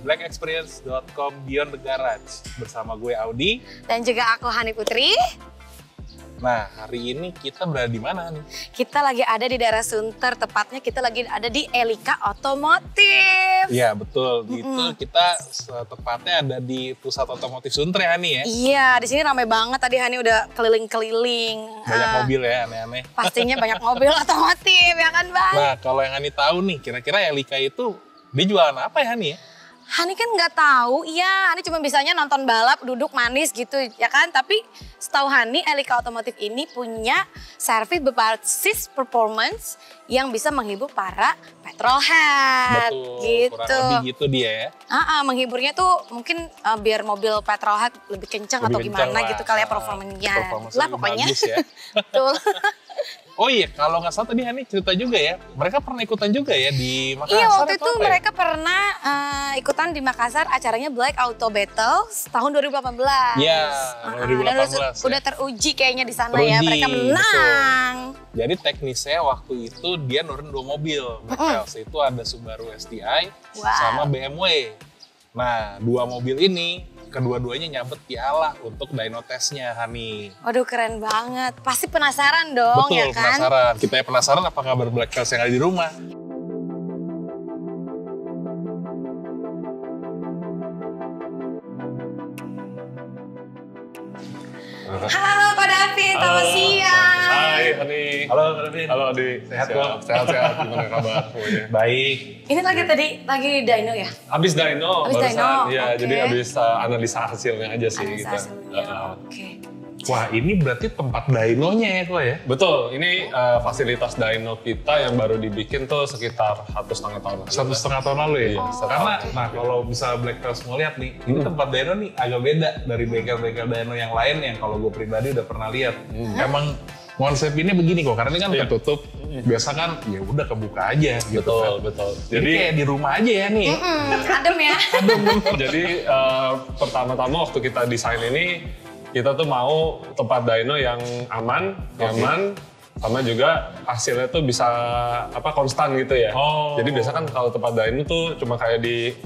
blackexperience.com Beyond the Garage. Bersama gue Audi. Dan juga aku Hani Putri. Nah, hari ini kita berada di mana nih? Kita lagi ada di daerah Sunter, tepatnya kita lagi ada di Elika Otomotif. Iya, betul. Itu kita tepatnya ada di pusat otomotif Sunter ya, Hani ya? Iya, di sini ramai banget. Tadi Hani udah keliling-keliling. Banyak mobil ya, aneh-aneh. Pastinya banyak mobil otomotif, ya kan Bang? Nah, kalau yang Hani tahu nih, kira-kira Elika itu dia jualan apa ya, Hani ya? Hani kan nggak tahu, iya Hani cuma bisanya nonton balap, duduk manis gitu ya kan. Tapi setahu Hani, Elika Otomotif ini punya servis berbasis performance yang bisa menghibur para petrolhead. Betul, gitu. kurang lebih gitu dia ya. Menghiburnya tuh mungkin biar mobil petrolhead lebih kencang atau gimana lah. gitu kali ya performanya. Performance Lah lebih pokoknya. bagus ya. Betul. Oh iya, kalau nggak salah tadi Hani cerita juga ya, mereka pernah ikutan juga ya di Makassar. Iya, waktu itu apa mereka pernah ikutan di Makassar acaranya Black Auto Battles tahun 2018. Iya, 2018 Dan udah teruji kayaknya di sana ya, mereka menang. Betul. Jadi teknisnya waktu itu dia nurun 2 mobil, Black itu ada Subaru STI sama BMW. Nah, 2 mobil ini kedua-duanya nyabet piala untuk dyno testnya, Hani. Waduh, keren banget. Pasti penasaran dong. Betul, ya kan? penasaran. Kita penasaran apa kabar Black Test yang ada di rumah. Halo Pak David, selamat siang. Hai Hani. Halo, David. Halo Adi. Sehat kok? Sehat. Gimana kabar semuanya? Baik. Ini lagi dyno ya? Abis dyno Abis barusan. dyno, Iya, oke. jadi abis analisa hasilnya aja sih Analisa kita. hasilnya, oke. Wah, ini berarti tempat dynonya ya kok ya? Betul, ini fasilitas dyno kita yang baru dibikin tuh sekitar 1,5 tahun lalu. 1,5 tahun lalu ya? Iya, Karena, nah kalau bisa Black Trails mau lihat nih, ini tempat dyno nih agak beda dari bengkel-bengkel dyno yang lain yang kalau gue pribadi udah pernah lihat. Emang konsep ini begini kok, karena ini kan tertutup. Biasa kan ya udah kebuka aja gitu kan. Betul. Jadi kayak di rumah aja ya nih. Adem ya? Jadi pertama-tama waktu kita desain ini, kita tuh mau tempat dyno yang aman, nyaman, sama juga hasilnya tuh bisa konstan gitu ya. Oh. Jadi biasa kan kalau tempat dyno tuh cuma kayak di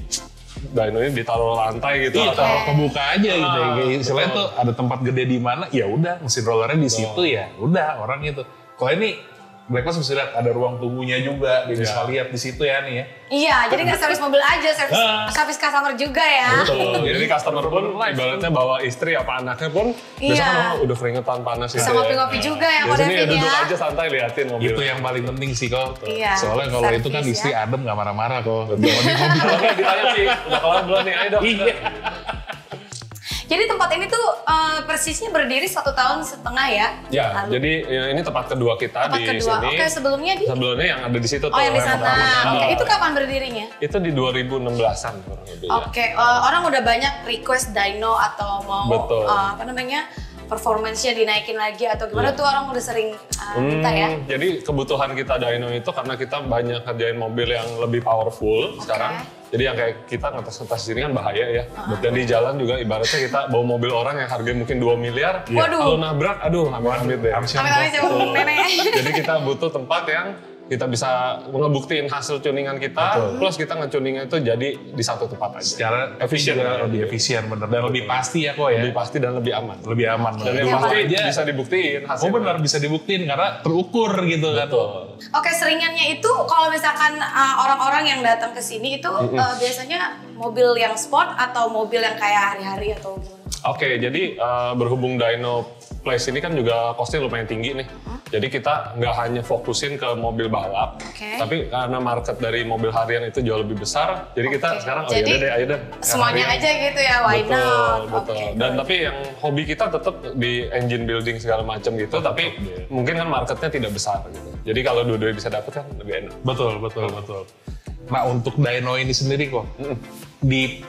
dyno ini ditaruh lantai gitu Iya, atau kebuka aja gitu ya. Kayak istilahnya betul. tuh ada tempat gede di mana, ya udah mesin rollernya di situ ya. Udah orang itu. Kalau ini Black Trails bisa lihat ada ruang tunggunya juga, dia bisa lihat di situ ya nih ya. Iya, jadi nggak servis mobil aja, servis customer juga ya. Betul. Jadi customer pun ibaratnya bawa istri apa anaknya pun biasa kan udah keringetan panas gitu. Bisa ngopi-ngopi juga ya Pak Biasanya David duduk ya. aja santai liatin mobil. Itu yang paling penting sih kok. Iya, Soalnya kalau itu kan servis istri ya. adem nggak marah-marah kok. Oke, ditanya sih, udah kelar belum nih? Ayo dong. Iya. Jadi tempat ini tuh persisnya berdiri 1,5 tahun ya? Ya, Lalu, jadi ini tempat kedua kita tempat di kedua. sini. Oke, sebelumnya di? Sebelumnya yang ada di situ Oh, yang di sana. Oke, itu kapan berdirinya? Itu di 2016-an kurang lebih ya. Oke, orang udah banyak request dyno atau mau Betul. performance-nya dinaikin lagi atau gimana tuh orang udah sering minta ya? Jadi kebutuhan kita dyno itu karena kita banyak kerjain mobil yang lebih powerful sekarang. Jadi yang kayak kita ngetes-ngetes di sini kan bahaya ya. Dan di jalan juga ibaratnya kita bawa mobil orang yang harganya mungkin 2 miliar. Waduh. Kalau nabrak, aduh amit-amit deh. Amit-amit coba nenek. Jadi kita butuh tempat yang kita bisa ngebuktiin hasil tuningan kita, plus kita nge-tuningnya itu jadi di satu tempat aja. Secara efisien, lebih efisien bener dan lebih pasti ya kok ya. Lebih pasti dan lebih aman. Lebih aman. Dan yang pasti bisa dibuktiin hasilnya. Oh benar bisa dibuktiin karena terukur gitu kan. Betul. Oke, seringannya itu kalau misalkan orang-orang yang datang ke sini itu biasanya mobil yang sport atau mobil yang kayak hari-hari atau gimana? Oke, jadi berhubung Dyno Place ini kan juga costnya lumayan tinggi nih. Jadi kita nggak hanya fokusin ke mobil balap, tapi karena market dari mobil harian itu jauh lebih besar, jadi kita sekarang ayo deh. Semuanya aja gitu ya, why not? Betul. Dan tapi yang hobi kita tetap di engine building segala macam gitu, tapi mungkin kan marketnya tidak besar gitu. Jadi kalau dua-duanya bisa dapet kan lebih enak. Betul. Nah untuk dyno ini sendiri kok,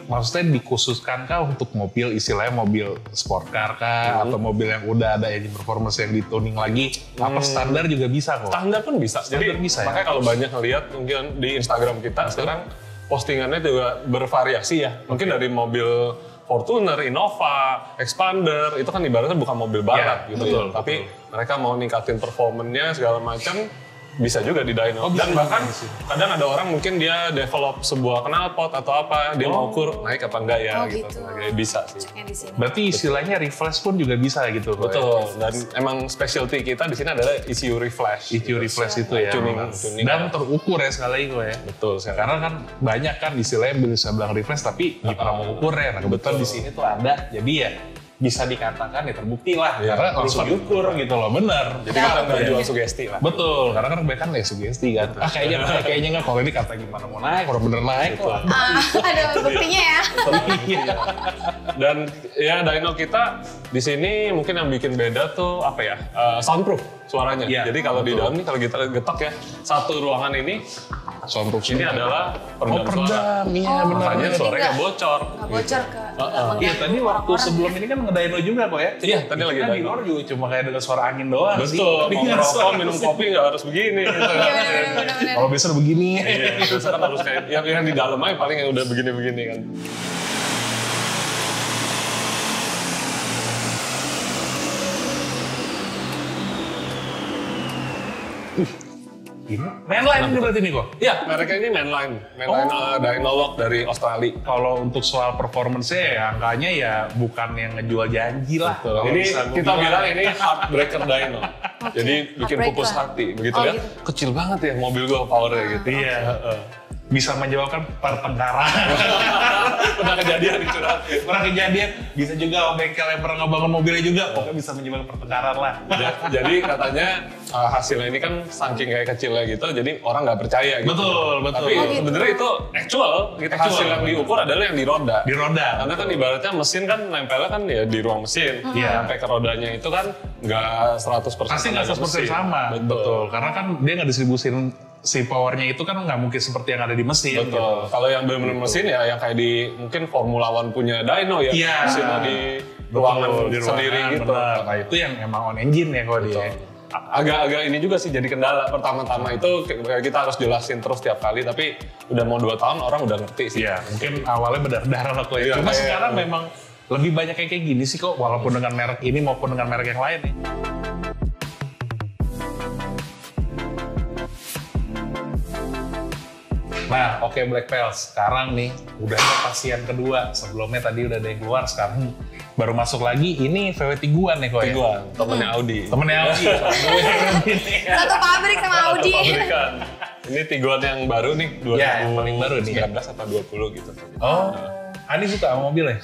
maksudnya dikhususkan kah untuk mobil istilahnya mobil sport car kah atau mobil yang udah ada engine performance yang dituning lagi, apa standar juga bisa kok? Standar pun bisa. Standar Jadi bisa, makanya kalau banyak ngelihat mungkin di Instagram kita sekarang postingannya juga bervariasi ya. Mungkin dari mobil Fortuner, Innova, Expander, itu kan ibaratnya bukan mobil balap gitu betul, ya. Tapi mereka mau ningkatin performanya segala macam. Bisa juga di dyno. Dan bahkan kadang ada orang mungkin dia develop sebuah knalpot atau apa, dia mau ukur naik apa enggak ya gitu. Kayak bisa sih. Berarti istilahnya refresh pun juga bisa gitu. Betul. Dan emang specialty kita di sini adalah ECU refresh. ECU refresh itu ya. Tuning. Dan terukur ya sekali lagi kok ya. Betul. Karena kan banyak kan istilahnya bisa bilang refresh tapi di pernah mengukur ya. Nah kebetulan di sini tuh ada. Jadi ya bisa dikatakan ya terbukti lah karena langsung diukur gitu loh, bener. Jadi kita nggak jual sugesti lah. Betul, karena kan kebanyakan ya sugesti kan. Kayaknya nggak, kalau ini kata gimana mau naik, kalau bener naik kok. Ada buktinya ya. Dan ya dyno kita di sini mungkin yang bikin beda tuh apa ya, soundproof suaranya. Jadi kalau di dalam nih kalau kita getok ya, satu ruangan ini soundproof ini adalah peredam suara. Iya benar. Makanya suaranya nggak bocor. Nggak bocor ke. Iya tadi waktu sebelum ini kan ngedyno juga kok ya. Iya tadi lagi di luar juga cuma kayak dengar suara angin doang. Betul. Mau ngerokok minum kopi nggak harus begini. Kalau biasa begini. Iya. Biasa kan harus kayak yang di dalam aja paling yang udah begini-begini kan. Ini mainline ini berarti nih kok? Iya, mereknya ini mainline Dynalog dari Australia. Kalau untuk soal performance-nya ya angkanya ya bukan yang ngejual janji lah. Ini kita bilang ini heartbreaker dyno. Jadi bikin pupus hati, begitu ya. Kecil banget ya mobil gua powernya gitu. Iya. Bisa menjawabkan pertengkaran. Pernah kejadian itu. Pernah kejadian. Bisa juga bengkel yang pernah ngebangun mobilnya juga. Pokoknya bisa menyebabkan pertengkaran lah. Jadi katanya hasilnya ini kan saking kayak kecilnya gitu, jadi orang nggak percaya gitu. Betul. Tapi sebenarnya itu actual. Hasil yang diukur adalah yang di roda. Di roda. Karena kan ibaratnya mesin kan nempelnya kan ya di ruang mesin. Sampai ke rodanya itu kan nggak 100%. Pasti nggak 100% sama. Betul. Karena kan dia nggak distribusin si powernya itu kan nggak mungkin seperti yang ada di mesin. Betul. Gitu. Kalau yang benar-benar mesin ya yang kayak di mungkin Formula One punya dyno ya. Mesinnya di ruangan sendiri gitu. Benar. Nah itu yang emang on engine ya kalau dia. Agak-agak ini juga sih jadi kendala. Pertama-tama itu kita harus jelasin terus tiap kali, tapi udah mau 2 tahun orang udah ngerti sih. Iya, mungkin awalnya berdarah-darah lah kok ya. Cuma sekarang memang lebih banyak kayak gini sih kok, walaupun dengan merek ini maupun dengan merek yang lain nih. Nah, oke Black Pals, sekarang nih udah ada pasien kedua. Sebelumnya tadi udah ada yang keluar, sekarang baru masuk lagi. Ini VW Tiguan nih kok ya? Tiguan, temennya Audi. Temennya Audi. Satu pabrik sama Audi. Pabrikan. Ini Tiguan yang baru nih, 2019 yang paling baru nih. 19 atau 20 gitu. Oh, Ani suka sama mobil ya?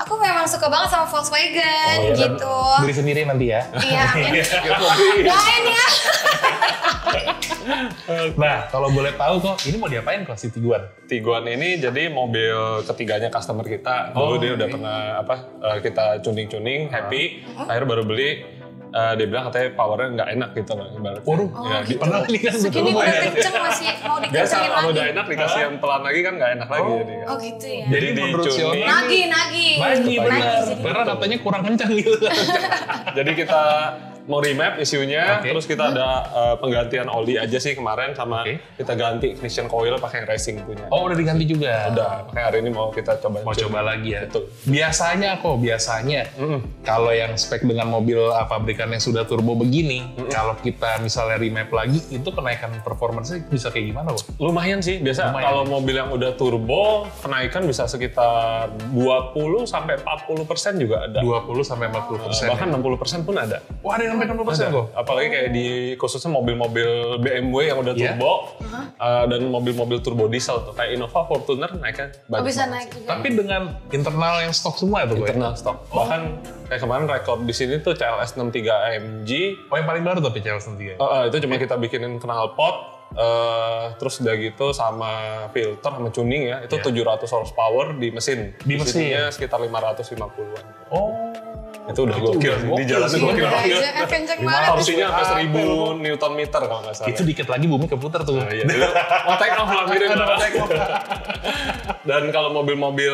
Aku memang suka banget sama Volkswagen gitu. Beli sendiri nanti ya? Iya. Doain ya. Nah, kalau boleh tahu kok, ini mau diapain kok si Tiguan? Tiguan ini jadi mobil ketiganya customer kita. Dulu dia udah pernah kita tuning-tuning, happy. Akhirnya baru beli. Dia bilang katanya powernya nggak enak gitu loh ibaratnya. Gitu. Pernah nih kan segini udah kenceng masih mau dikencengin biasa lagi. kalau udah enak dikasih yang pelan lagi kan nggak enak lagi jadi. Oh gitu ya. Jadi menurut si tuning. Nagi. Karena katanya kurang kencang gitu. Jadi kita mau remap isunya, terus kita ada penggantian oli aja sih kemarin sama kita ganti ignition coil pakai yang racing punya. Oh udah diganti juga? Udah, pakai hari ini mau kita coba. Mau coba lagi ya? Betul. Biasanya kalau yang spek dengan mobil pabrikan yang sudah turbo begini, kalau kita misalnya remap lagi, itu kenaikan performance-nya bisa kayak gimana kok? Lumayan sih, biasa kalau mobil yang udah turbo, kenaikan bisa sekitar 20-40% juga ada. 20-40%? Bahkan 60% pun ada. Wah ada yang sampai 60% kok? Apalagi kayak di khususnya mobil-mobil BMW yang udah turbo dan mobil-mobil turbo diesel tuh kayak Innova, Fortuner naiknya banyak. Bisa naik juga. Tapi dengan internal yang stok semua itu gue? Internal stok. Bahkan kayak kemarin rekor di sini tuh CLS 63 AMG. Oh yang paling baru tapi CLS 63? Itu cuma kita bikinin knalpot, terus udah gitu sama filter sama tuning ya. Itu 700 horsepower di mesin. Di mesinnya sekitar 550-an. Oh. Itu udah gokil sih, di jalannya gokil banget. Kenceng banget. Torsinya sampai 1000 Newton meter kalau nggak salah. Itu dikit lagi bumi keputar tuh. Iya. Mau take off lah mirip. Dan kalau mobil-mobil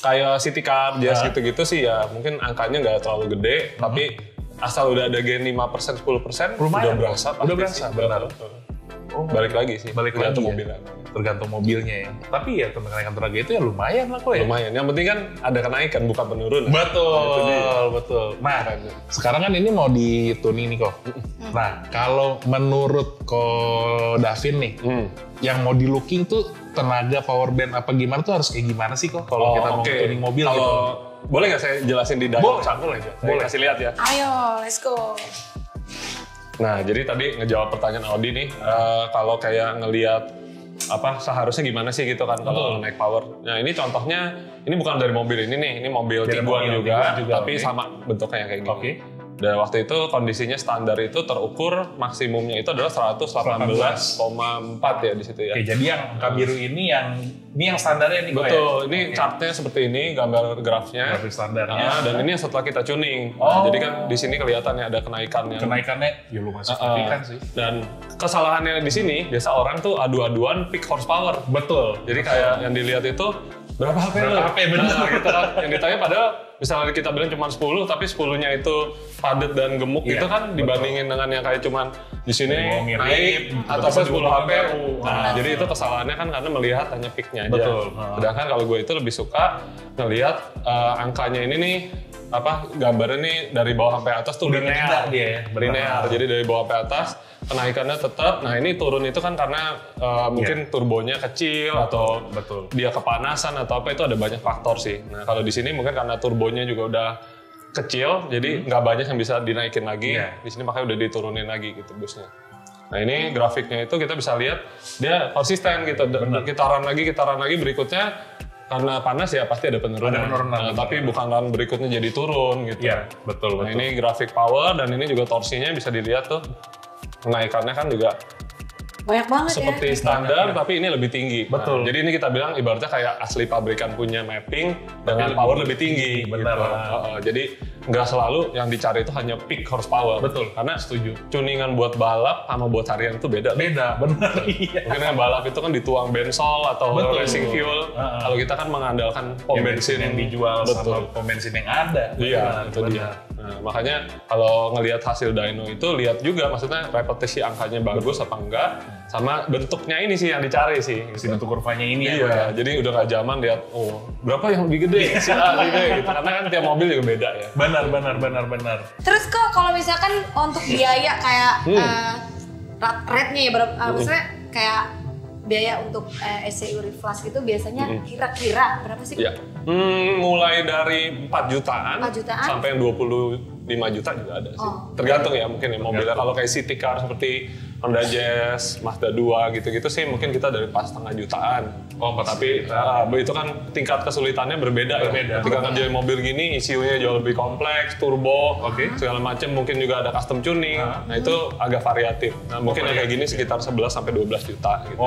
kayak city car, jazz gitu-gitu sih ya mungkin angkanya nggak terlalu gede, tapi asal udah ada gain 5%, 10% lumayan. Udah berasa, benar. balik lagi sih. Tergantung mobilnya. Tergantung mobilnya ya. Tapi ya kenaikan tenaga itu ya lumayan lah kok ya. Lumayan. Yang penting kan ada kenaikan bukan penurunan. Betul. Nah, sekarang kan ini mau dituning nih kok. Nah, kalau menurut Ko Davin nih, yang mau di looking tuh tenaga power band apa gimana tuh harus kayak gimana sih kok kalau kita mau tuning mobil gitu? Boleh nggak saya jelasin di dalam? Boleh. Boleh kasih lihat ya. Ayo, let's go. Nah, jadi tadi ngejawab pertanyaan Audi nih, kalau kayak ngelihat seharusnya gimana sih gitu kan kalau naik power. Nah, ini contohnya, ini bukan dari mobil ini nih, ini mobil Tiguan juga, tapi sama bentuknya kayak gini. Dan waktu itu kondisinya standar itu terukur maksimumnya itu adalah 118,4 ya di situ ya. Oke, jadi yang angka biru ini yang standarnya nih. Betul, ini chartnya seperti ini, gambar grafnya. Grafik standarnya. Dan ini yang setelah kita tuning. Nah, jadi kan di sini kelihatannya ada kenaikannya. Kenaikannya ya lumayan signifikan sih. Dan kesalahannya di sini biasa orang tuh adu-aduan peak horsepower. Betul. Jadi kayak yang dilihat itu berapa HP benar gitu kan. Yang ditanya padahal misalnya kita bilang cuma 10 tapi 10-nya itu padat dan gemuk itu kan dibandingin dengan yang kayak cuman di sini naik atasnya 10 HP. Nah, jadi itu kesalahannya kan karena melihat hanya peak-nya aja. Betul. Sedangkan kalau gue itu lebih suka ngelihat angkanya ini nih gambarnya nih dari bawah sampai atas tuh linear. Linear. Jadi dari bawah sampai atas kenaikannya tetap. Nah, ini turun itu kan karena mungkin turbonya kecil atau dia kepanasan atau apa, itu ada banyak faktor sih. Nah, kalau di sini mungkin karena turbonya juga udah kecil, jadi nggak banyak yang bisa dinaikin lagi. Di sini makanya udah diturunin lagi gitu busnya. Nah, ini grafiknya itu kita bisa lihat dia konsisten gitu. Kitaran lagi berikutnya karena panas ya pasti ada penurunan. Tapi bukan run berikutnya jadi turun gitu. Iya, betul. Nah, ini grafik power dan ini juga torsinya bisa dilihat tuh. Kenaikannya kan juga banyak banget seperti standar, tapi ini lebih tinggi. Betul. Nah, jadi ini kita bilang ibaratnya kayak asli pabrikan punya mapping dengan power lebih tinggi. Benar. Gitu. Jadi nggak selalu yang dicari itu hanya peak horsepower. Betul. Karena tuningan buat balap sama buat harian itu beda. Benar. Iya. Mungkin yang balap itu kan dituang bensol atau racing fuel. Kalau kita kan mengandalkan pom bensin yang dijual sama pom bensin yang ada. Iya, itu dia. Nah, makanya kalau ngelihat hasil dyno itu lihat juga maksudnya repetisi angkanya bagus apa enggak, sama bentuknya ini sih yang dicari sih. Si bentuk kurvanya ini ya. Jadi udah nggak zaman lihat berapa yang lebih gede, si A lebih gede gitu. Karena kan tiap mobil juga beda ya. Benar. Terus kok kalau misalkan untuk biaya kayak rate-nya ya maksudnya kayak biaya untuk ECU Reflash itu biasanya kira-kira berapa sih? Iya. Mulai dari 4 jutaan sampai yang 25 juta juga ada sih. Tergantung ya mungkin ya mobilnya. Kalau kayak city car seperti Honda Jazz, Mazda 2 gitu-gitu sih mungkin kita dari 4,5 jutaan. Tapi itu kan tingkat kesulitannya berbeda. Ya. Ketika ngerjain mobil gini, ECU-nya jauh lebih kompleks, turbo, segala macam, mungkin juga ada custom tuning. Nah itu agak variatif. Nah mungkin yang kayak gini sekitar 11 sampai 12 juta. Gitu.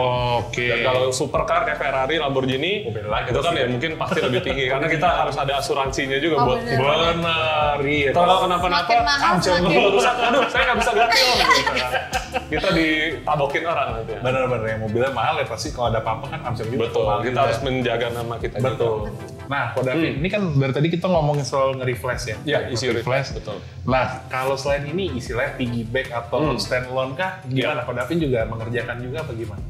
Dan kalau supercar kayak Ferrari, Lamborghini, itu kan ya mungkin pasti lebih tinggi karena kita harus ada asuransinya juga buat. Benar. Kalau kenapa-napa, aduh saya nggak bisa ganti om. Kita ditabokin orang nanti. Benar-benar yang mobilnya mahal ya pasti kalau ada apa-apa kan amsel juga. Betul, kita harus menjaga nama kita. Betul. Nah, Ko Davin, ini kan dari tadi kita ngomongin soal nge-reflash ya. Iya, isi reflash. Betul. Nah, kalau selain ini istilahnya piggyback atau standalone kah? Gimana? Ko Davin juga mengerjakan juga apa gimana?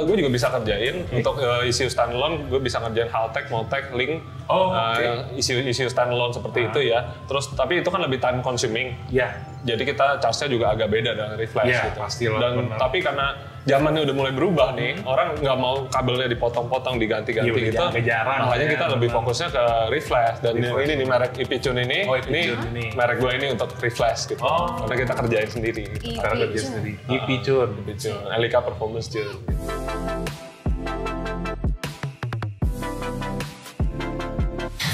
Gue juga bisa kerjain untuk isi standalone, gue bisa ngerjain Haltech, Motec, Link, isi standalone seperti itu ya. Terus tapi itu kan lebih time consuming. Iya. Jadi kita charge-nya juga agak beda dengan reflash gitu. Pastilah. Dan tapi karena zamannya udah mulai berubah nih, orang nggak mau kabelnya dipotong-potong, diganti-ganti gitu. Makanya kita lebih fokusnya ke reflash. Dan ini nih merek Ipicun ini merek gue ini untuk reflash gitu. Karena kita kerjain sendiri. Ipicun, Elika Performance Tune.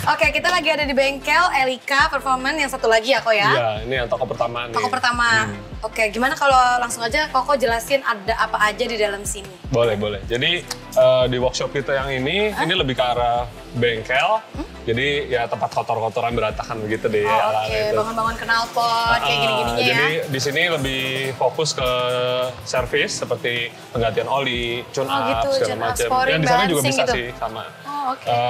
Oke, kita lagi ada di bengkel Elika Performance yang satu lagi ya, Ko ya? Iya, ini yang toko pertama nih. Toko pertama. Oke, gimana kalau langsung aja Koko jelasin ada apa aja di dalam sini? Boleh. Jadi di workshop kita yang ini lebih ke arah bengkel. Jadi ya tempat kotor-kotoran berantakan begitu deh. Oke, bangun-bangun knalpot kayak gini-gininya ya. Jadi di sini lebih fokus ke servis seperti penggantian oli, tune up, segala macam. Dan di sana juga bisa sih sama.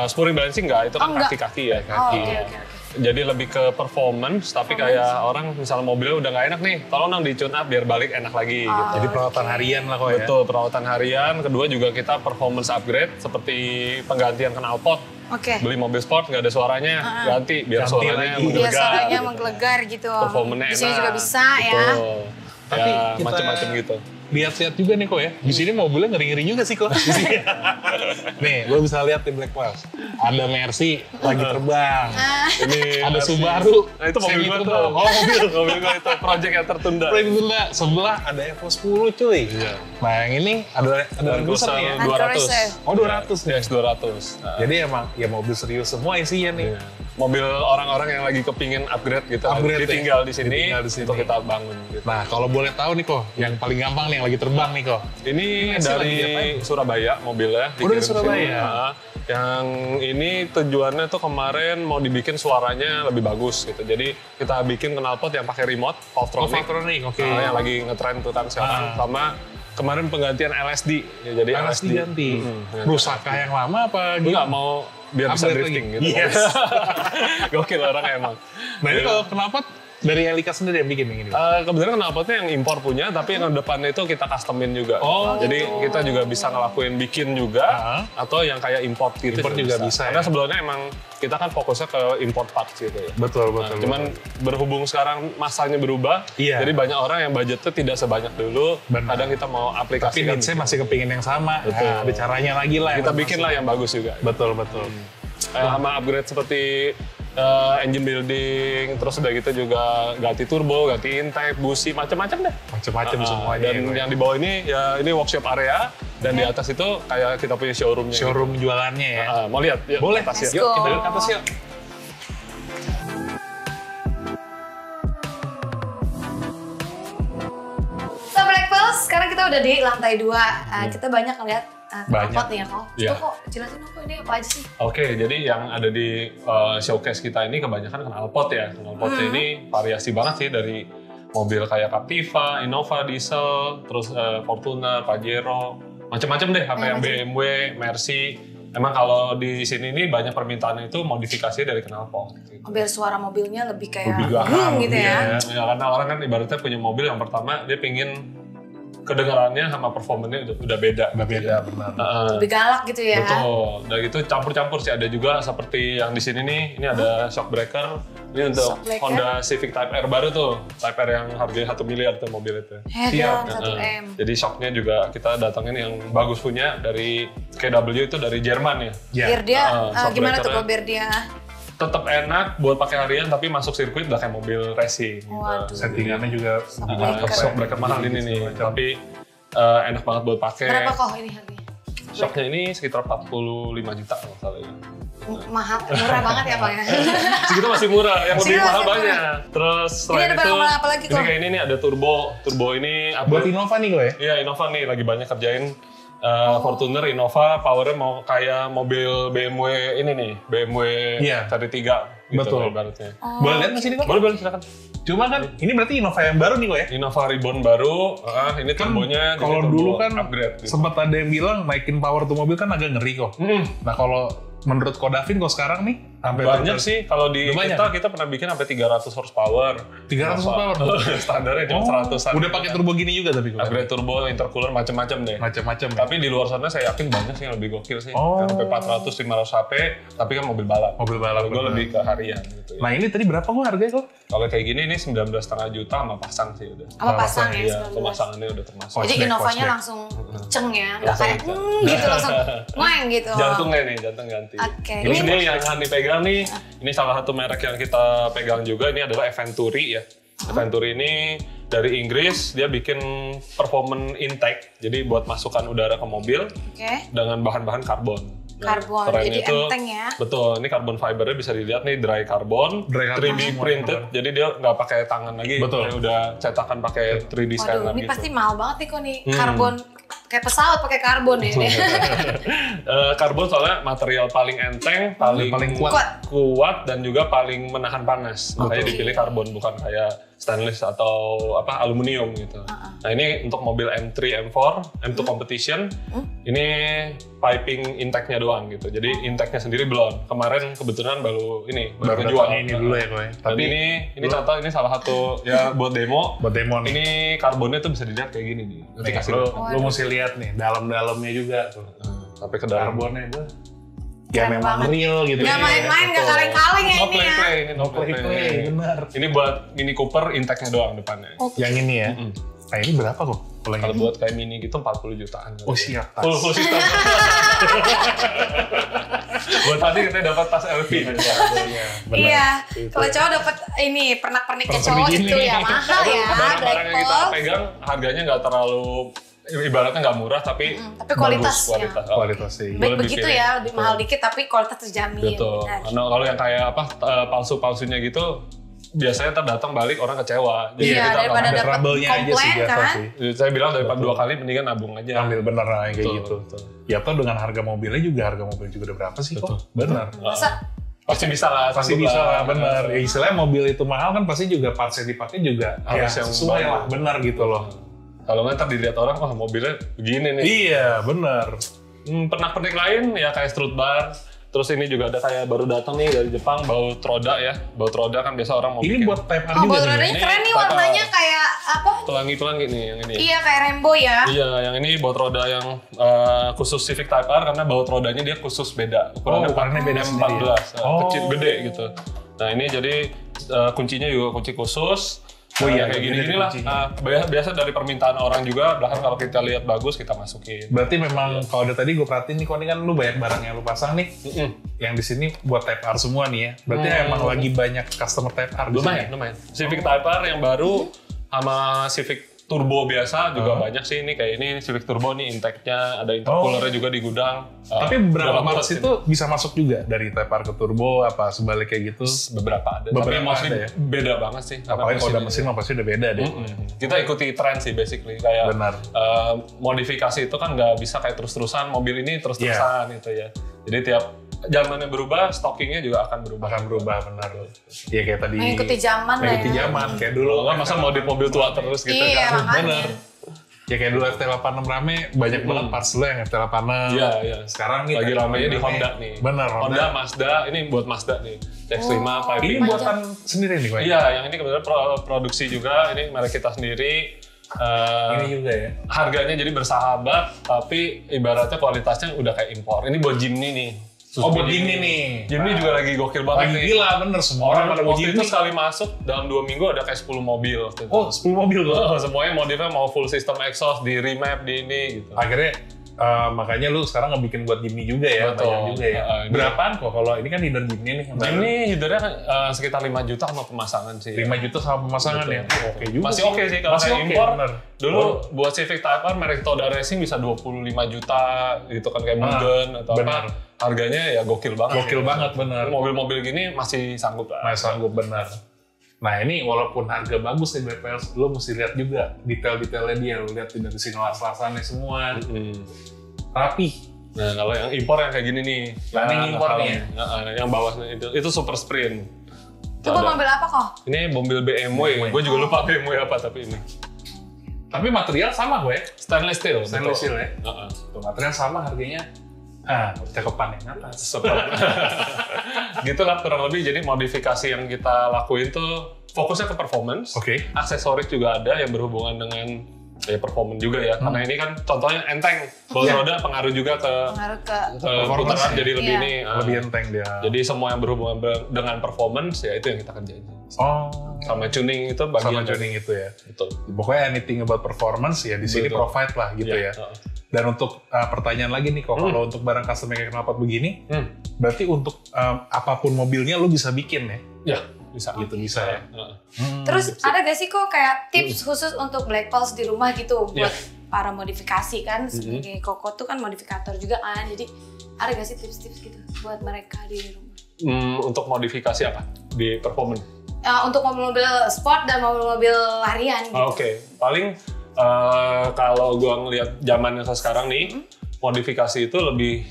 Spuring balancing enggak, itu kan kaki-kaki ya. Oke. Jadi lebih ke performance, tapi kayak orang misalnya mobilnya udah nggak enak nih, tolong dong di-tune up biar balik enak lagi. Gitu. Jadi perawatan harian lah kok ya. Betul, perawatan harian. Kedua juga kita performance upgrade seperti penggantian knalpot. Beli mobil sport nggak ada suaranya, ganti biar suaranya menggelegar. Biar suaranya menggelegar gitu. Performanya enak. Di sini juga bisa ya. Betul. Tapi ya, kita macam-macam gitu. Lihat-lihat juga nih kok ya. Di sini mobilnya ngeri-ngeri juga sih kok. Nih, lo bisa lihat di Black Plus. Ada Mercy lagi terbang. Ini Ada Subaru. Nah, itu mobil gue tuh. Oh, mobil gue itu project yang tertunda. Sebelah ada Evo 10 cuy. Iya. Nah, yang ini ada Land Cruiser nih ya. 200. Oh, 200 nih. Yes, 200. Nah, Jadi emang ya mobil serius semua isinya nih. iya. Mobil orang-orang yang lagi kepingin upgrade gitu, ditinggal di sini untuk kita bangun. Gitu. Nah, kalau boleh tahu nih kok, yang paling gampang nih yang lagi terbang nih kok. Ini dari Surabaya mobilnya. Oh, dari dikirim Surabaya. sini. Nah, yang ini tujuannya tuh kemarin mau dibikin suaranya lebih bagus gitu. Jadi kita bikin knalpot yang pakai remote, Valvetronic. Oke. Yang lagi ngetren tuh kan sekarang. Sama kemarin penggantian LSD. Ya, jadi LSD ganti. Rusakkah yang lama apa gitu? Enggak mau biar bisa drifting gitu. Yes. Gokil orang emang. Nah, ini kalau knalpot dari Elika sendiri yang bikin yang ini? Kebetulan knalpotnya yang impor punya, tapi yang depannya itu kita customin juga. Oh, jadi kita juga bisa ngelakuin bikin juga, atau yang kayak import gitu. Import juga bisa Karena ya? sebelumnya emang kita kan fokusnya ke import parts gitu ya. Betul. Cuman berhubung sekarang masanya berubah, Iya. jadi banyak orang yang budgetnya tidak sebanyak dulu. Benar. Kadang kita mau Tapi aplikasikan. needs-nya masih kepingin yang sama. Betul. Nah, ada caranya lagi lah. Kita bikin lah yang bagus juga. Betul. Sama upgrade seperti engine building, terus udah gitu juga ganti turbo, ganti intake, busi, macam-macam deh. Macam-macam semuanya. Dan yang di bawah ini ya ini workshop area, dan di atas itu kayak kita punya showroomnya. Showroom jualannya ya. Mau lihat? Yuk, Boleh. atas, Let's yuk. go. Kita lihat ke atas yuk. So Black Pulse, sekarang kita udah di lantai 2. Kita banyak ngeliat knalpot nih ya kok. Iya. Coba kok jelasin dong kok ini apa aja sih? Oke, jadi yang ada di showcase kita ini kebanyakan knalpot ya. Knalpotnya ini variasi banget sih dari mobil kayak Captiva, Innova, Diesel, terus Fortuner, Pajero, macam-macam deh. Sampai yang BMW, Mercy. Emang kalau di sini nih banyak permintaan itu modifikasi dari knalpot. Gitu. Biar suara mobilnya lebih kayak Lebih gahang gitu ya. Ya, karena orang kan ibaratnya punya mobil yang pertama dia pingin kedengarannya sama performanya udah beda. Udah beda, benar. Lebih galak gitu ya. Betul. Dan itu campur-campur sih, ada juga seperti yang di sini nih, ini ada shock breaker. Ini untuk Shock breaker. Honda Civic Type R baru tuh, Type R yang harganya 1 miliar tuh mobil itu. Head-on 1M. Jadi shocknya juga kita datangin yang bagus punya dari KW itu dari Jerman ya. Biar dia, shock gimana tuh breakernya. kalau biar dia? Tetap enak buat pakai harian tapi masuk sirkuit udah kayak mobil racing. Waduh. Gitu. Settingannya juga Shock breaker mahal ini nih, tapi enak banget buat pakai. Berapa kok ini harganya? Shocknya ini sekitar 45 juta kalau nggak salah ya. Mahal, murah banget ya Pak ya? Segitu masih murah, yang lebih Segitu mahal masih murah. banyak. Terus Ini selain ada itu, barang apa lagi ini kok? kayak ini nih ada turbo. Turbo ini buat Innova nih gue ya? Iya, Innova nih lagi banyak kerjain Fortuner, Innova, powernya mau kayak mobil BMW ini nih, BMW Iya. seri 3 gitu Betul. ibaratnya. Boleh lihat nggak sini kok? Boleh silakan. Cuma kan ini berarti Innova yang baru nih gue ya? Innova Reborn baru, ini turbonya di Kalau sini dulu turbo kan upgrade. Gitu. sempat ada yang bilang naikin power tuh mobil kan agak ngeri kok. Nah kalau menurut Ko Davin kok sekarang nih sampai Banyak sih, kalau di Udah banyak? kita pernah bikin sampai 300 horsepower. 300 horsepower tuh. Standarnya cuma 100-an. Udah pakai turbo gini juga tapi gue. Upgrade turbo, intercooler, macam-macam deh. Macam-macam. Tapi di luar sana saya yakin banyak sih yang lebih gokil sih. Oh. Sampai 400, 500 HP, tapi kan mobil balap. Mobil balap, Gue bener. lebih ke harian gitu ya. Nah ini tadi berapa kok harganya kok? Kalau kayak gini ini 19,5 juta sama pasang sih udah. Apa pasang ya? Iya, 19. pemasangannya udah termasuk. Oh, Jadi Flashback, Innovanya flashback. langsung ceng ya, nggak kayak Langsung gitu langsung ngoeng gitu. Jantungnya nih, jantung ganti. Oke. Terus Ini- ini yang Hani pegang nih, ini salah satu merek yang kita pegang juga, ini adalah Eventuri ya. Eventuri ini dari Inggris, dia bikin performance intake, jadi buat masukkan udara ke mobil Oke. dengan bahan-bahan karbon. Karbon, kerennya jadi enteng ya. Betul, ini carbon fibernya bisa dilihat nih dry carbon, Dry carbon 3D semua printed, carbon. jadi dia nggak pakai tangan lagi, Betul. dia udah cetakan pakai 3D Waduh, scanner ini gitu. pasti mahal banget nih kok nih. Karbon, kayak pesawat pakai karbon ya. Karbon soalnya material paling enteng, paling Paling kuat. kuat dan juga paling menahan panas. Makanya dipilih karbon, bukan kayak stainless atau aluminium gitu. Nah ini untuk mobil M3, M4, M2 Competition, ini piping intake-nya doang gitu. Jadi intake-nya sendiri belum. Kemarin kebetulan baru kejual. Ini dulu ya gue. Tapi ini contoh, ini salah satu ya buat demo. Buat demo nih. Ini karbonnya tuh bisa dilihat kayak gini nih. Lu mesti lihat nih dalam-dalamnya juga tuh. Sampai ke dalam. Karbonnya tuh. Ya memang real gitu. Gak main-main, gak kaleng-kaleng ya ini ya. Ini no play, benar. Ini buat Mini Cooper intake-nya doang depannya. Yang ini ya. Nah ini berapa kok? Kalau buat kayak Mini gitu 40 jutaan. Oh siap. Full system. Buat tadi kita dapat tas LV. Iya. Kalau cowok dapat ini pernak-perniknya cowok itu ya mahal ya. Barang-barang yang kita pegang harganya nggak terlalu, ibaratnya nggak murah tapi kualitas. Kualitas sih. Baik begitu ya, lebih mahal dikit tapi kualitas terjamin. Betul. Karena kalau yang kayak palsu-palsunya gitu biasanya terdatang balik orang kecewa. Jadi kita daripada dapat komplain kan. Saya bilang daripada 2 kali mendingan nabung aja. Ambil bener kayak gitu. Ya toh dengan harga mobilnya juga, harga mobil juga udah berapa sih kok? Bener. Pasti bisa lah. Pasti bisa lah, bener. Ya istilahnya mobil itu mahal kan pasti juga parts yang dipakai juga harus yang sesuai lah, bener gitu loh. Kalau nggak ntar dilihat orang, wah mobilnya begini nih. Iya, bener. Pernak-pernik lain ya kayak strut bar. Terus ini juga ada kayak baru datang nih dari Jepang, baut roda ya. Baut roda kan biasa orang mau bikin. Ini buat Type R juga. Baut rodanya keren nih, warnanya kayak apa? Pelangi-pelangi nih yang ini. Iya, kayak rainbow ya. Iya, yang ini baut roda yang khusus Civic Type R karena baut rodanya dia khusus beda. Ukurannya beda 14, kecil gede gitu. Nah ini jadi kuncinya juga kunci khusus. Oh iya, kayak gini lah. Biasa dari permintaan orang juga, bahkan kalau kita lihat bagus kita masukin. Berarti memang kalau dari tadi gue perhatiin nih, kok ini kan lu banyak barang yang lu pasang nih, yang di sini buat Type R semua nih ya. Berarti emang lagi banyak customer Type R. Lumayan. Civic Type R yang baru sama Civic Turbo biasa juga banyak sih. Ini kayak ini Civic Turbo nih intake-nya, ada intercoolernya juga di gudang. Tapi beberapa parts itu bisa masuk juga dari Type R ke Turbo apa sebalik kayak gitu? Beberapa ada. Tapi mostly ya? Beda banget sih. Apalagi kalau udah mesin mah pasti udah beda deh. Kita ikuti tren sih basically. Kayak modifikasi itu kan nggak bisa kayak terus-terusan, mobil ini terus-terusan gitu ya. Jadi tiap zamannya berubah, stockingnya juga akan berubah. Benar. Iya kayak tadi. Mengikuti zaman lah ya. Mengikuti zaman kayak dulu. Nggak masa mobil tua terus gitu kan. Bener. Ya kayak dulu FT86 rame, banyak banget parts dulu yang FT86. Iya. Sekarang nih lagi ramenya di Honda nih. Bener, Honda, Mazda, ini buat Mazda nih. CX-5 piping. Ini buatan sendiri nih, Pak? Iya, yang ini kebetulan produksi juga, ini merek kita sendiri. Ini juga ya? Harganya jadi bersahabat, tapi ibaratnya kualitasnya udah kayak impor. Ini buat Jimny nih. Buat Jimny nih. Jimny juga lagi gokil banget nih. Gila, bener. Semua orang pada mau Jimny. Itu sekali masuk, dalam 2 minggu ada kayak 10 mobil. Gitu. Oh, 10 mobil loh? Semuanya modifnya mau full system exhaust, di remap, di ini gitu. Akhirnya, makanya lu sekarang ngebikin buat Jimny juga ya? Betul. Banyak juga ya? Berapaan kok? Kalau ini kan header Jimny nih. Jimny headernya sekitar 5 juta sama pemasangan sih. 5 juta sama pemasangan ya? Oke juga. Masih oke sih kalau kayak impor. Dulu buat Civic Type R merek Toda Racing bisa 25 juta gitu kan, kayak Mugen atau apa. Harganya ya gokil banget. Gokil banget, bener. Mobil-mobil gini masih sanggup lah. Masih sanggup, bener. Nah ini walaupun harga bagus nih BPL, lo mesti lihat juga detail-detailnya dia. Lo lihat dari sini las-lasannya semua. Rapi. Nah kalau yang impor yang kayak gini nih. Ini impor nih ya? Yang bawahnya itu Super Sprint. Coba mobil apa kok? Ini mobil BMW. Gue juga lupa BMW apa tapi ini. Tapi material sama gue. Stainless steel. Stainless steel ya? Tuh, material sama harganya. Cakepan yang atas. Gitulah kurang lebih. Jadi modifikasi yang kita lakuin tuh fokusnya ke performance. Aksesoris juga ada yang berhubungan dengan performance juga ya. Karena ini kan contohnya enteng. Baut roda pengaruh juga ke putaran jadi lebih ini. Lebih enteng dia. Jadi semua yang berhubungan dengan performance ya itu yang kita kerjain. Sama tuning itu bagian. Sama tuning itu ya. Betul. Pokoknya anything about performance ya di sini provide lah gitu ya. Dan untuk pertanyaan lagi nih kok, kalau untuk barang custom kayak knalpot begini, berarti untuk apapun mobilnya lo bisa bikin ya? Ya, bisa. Gitu bisa ya. Terus ada gak sih kok kayak tips khusus untuk Black Pulse di rumah gitu buat para modifikasi kan? Sebagai Koko tuh kan modifikator juga kan, jadi ada gak sih tips-tips gitu buat mereka di rumah? Untuk modifikasi apa? Di performance? Untuk mobil-mobil sport dan mobil-mobil larian gitu. Oke. Paling kalau gue ngelihat zaman yang sekarang nih, modifikasi itu lebih,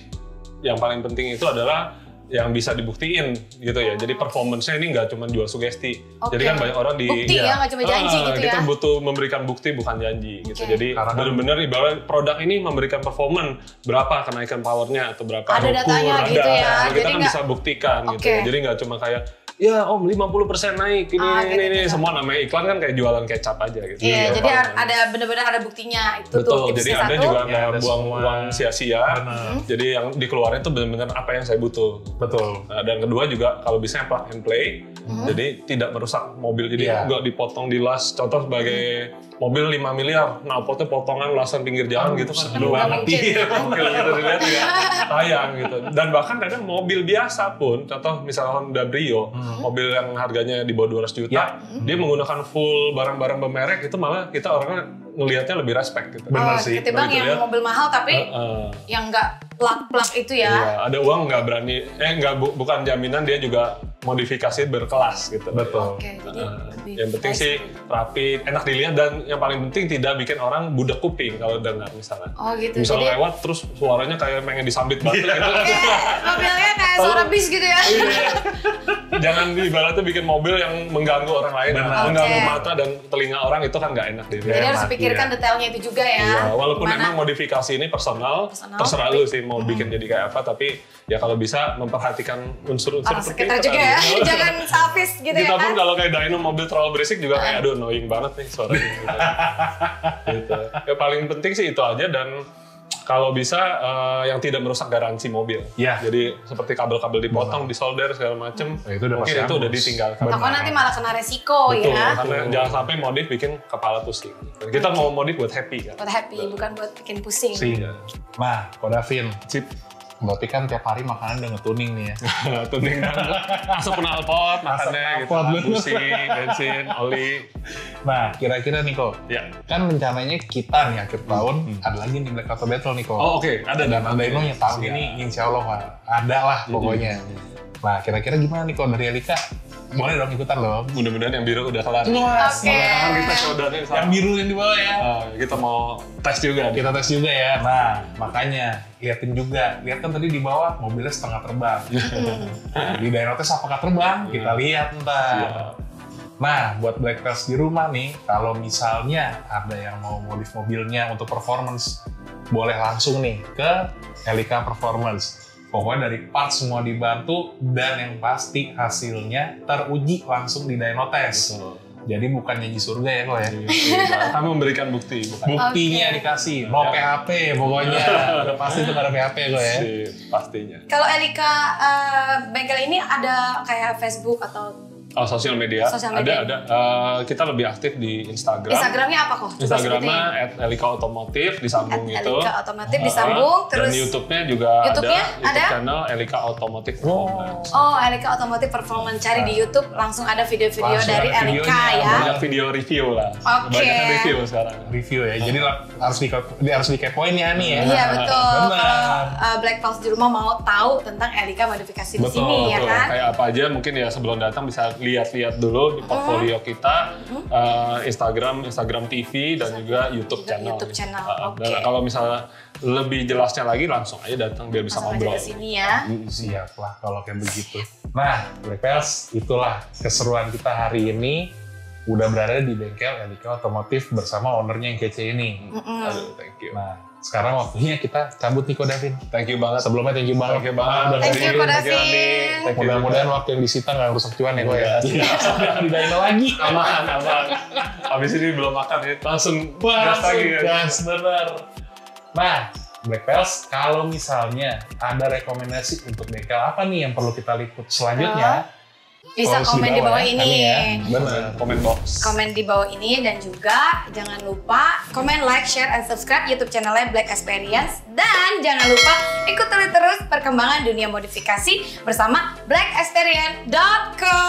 yang paling penting itu adalah yang bisa dibuktiin gitu ya. Jadi performance-nya ini nggak cuma jual sugesti. Jadi kan banyak orang bukti ya, nggak cuma janji gitu ya. Kita butuh memberikan bukti bukan janji gitu. Jadi benar-benar ibarat produk ini memberikan performance berapa kenaikan powernya atau berapa. Ada datanya gitu ya. Kita kan bisa buktikan gitu. Jadi nggak cuma kayak ya om 50% naik ini semua namanya iklan kan kayak jualan kecap aja gitu. Iya, jadi ada benar-benar ada buktinya itu. Betul, tuh. jadi Anda juga nggak buang uang sia-sia. Jadi yang dikeluarin itu benar-benar apa yang saya butuh. Betul. Nah, dan kedua juga kalau bisa plug and play, jadi tidak merusak mobil. Jadi nggak dipotong di las. Contoh sebagai mobil 5 miliar, knalpotnya potongan lasan pinggir jalan gitu kan. Aduh banget. Mobil gitu dilihat ya sayang gitu. Dan bahkan kadang mobil biasa pun, contoh misalnya Honda Brio, mobil yang harganya di bawah 200 juta, dia menggunakan full barang-barang bermerek, itu malah kita orangnya ngelihatnya lebih respect gitu. Benar sih. Ketimbang yang mobil mahal tapi yang nggak plug-plug itu ya. Iya, ada uang nggak berani, bukan jaminan dia juga modifikasi berkelas gitu. Betul. Oke, jadi yang penting sih rapi, enak dilihat, dan yang paling penting tidak bikin orang budak kuping kalau dengar misalnya. Oh gitu. Misalnya jadi lewat terus suaranya kayak pengen disambit batu gitu. mobilnya kayak suara bis gitu ya. Jangan ibaratnya bikin mobil yang mengganggu orang lain, mengganggu mata dan telinga orang, itu kan nggak enak dilihat. Jadi harus pikirkan detailnya itu juga ya. Iya, walaupun emang modifikasi ini personal, terserah lu sih mau bikin jadi kayak apa, tapi ya kalau bisa memperhatikan unsur-unsur sekitar juga ya. Jangan selfish gitu ya kan. Kita pun kalau kayak dyno mobil terlalu berisik juga kayak aduh annoying banget nih suaranya gitu. Ya paling penting sih itu aja, dan kalau bisa yang tidak merusak garansi mobil. Jadi seperti kabel-kabel dipotong, disolder segala macem, mungkin itu udah ditinggalkan. Takut nanti malah kena resiko. Betul, ya. Karena jangan sampai modif bikin kepala pusing. Kita mau modif buat happy kan. Buat happy, bukan buat bikin pusing. Nah, Ko Davin, berarti kan tiap hari makanan udah nge-tuning nih ya. Tuning banget. Masuk knalpot, makannya gitu. Busi, bensin, oli. Nah, kira-kira nih Ko, kan rencananya kita nih akhir tahun ada lagi nih Black Auto Battle nih Ko. Oh oke, ada. Dan Dyno-nya tahun ini insya Allah ada lah pokoknya. Nah, kira-kira gimana nih Ko dari Elika? Boleh dong ikutan loh. Mudah-mudahan yang biru udah kelar. Oke. Kita codain yang biru yang di bawah ya. Kita mau tes juga. Kita tes juga ya. Nah, makanya liatin juga. Lihat kan tadi di bawah mobilnya setengah terbang. Di Dyno tes apakah terbang? Kita lihat ntar. Nah, buat Black Pals di rumah nih, kalau misalnya ada yang mau modif mobilnya untuk performance, boleh langsung nih ke Elika Performance. Pokoknya dari part semua dibantu, dan yang pasti hasilnya teruji langsung di Dyno Test. Jadi bukan nyanyi surga ya Ko ya. Kami memberikan bukti. Buktinya dikasih, no PHP pokoknya. Udah pasti itu ada PHP Ko ya. Pastinya. Kalau Elika bengkel ini ada kayak Facebook atau Sosial media. Ada. Kita lebih aktif di Instagram. Instagramnya apa kok? Instagramnya @elikaautomotif disambung gitu. Elika Automotif disambung, terus. Dan YouTube-nya juga ada. YouTube channel Elika Automotif Performance. Oh, Elika Automotif Performance. Cari di YouTube langsung ada video-video dari Elika ya. Banyak video review lah. Oke. Banyak review sekarang. Review ya. Jadi harus dikepoin ya nih ya. Iya betul. Kalau Black Pals di rumah mau tahu tentang Elika modifikasi di sini ya kan. Kayak apa aja mungkin ya sebelum datang bisa lihat-lihat dulu di portfolio kita, Instagram TV dan juga YouTube channel. Dan kalau misalnya lebih jelasnya lagi langsung aja datang biar bisa ngobrol. Langsung aja ke sini ya. Siap lah kalau kayak begitu. Nah, Black Pals, itulah keseruan kita hari ini. Udah berada di bengkel Elika Otomotif bersama ownernya yang kece ini. Aduh, thank you. Nah, sekarang waktunya kita cabut nih Ko Davin. Thank you banget. Sebelumnya thank you banget. Thank you Ko Davin. Mudah-mudahan waktu yang disita nggak rusak cuan ya Ko ya. Di Dyno lagi. Aman. Habis ini belum makan ya, langsung gas lagi ya. Gas, bener. Nah, Black Pals, kalau misalnya ada rekomendasi untuk bengkel apa nih yang perlu kita liput selanjutnya, bisa komen di bawah ini. Bener. Komen di bawah ini, dan juga jangan lupa komen, like, share, and subscribe YouTube channelnya Black Experience. Dan jangan lupa ikuti terus perkembangan dunia modifikasi bersama blackexperience.co.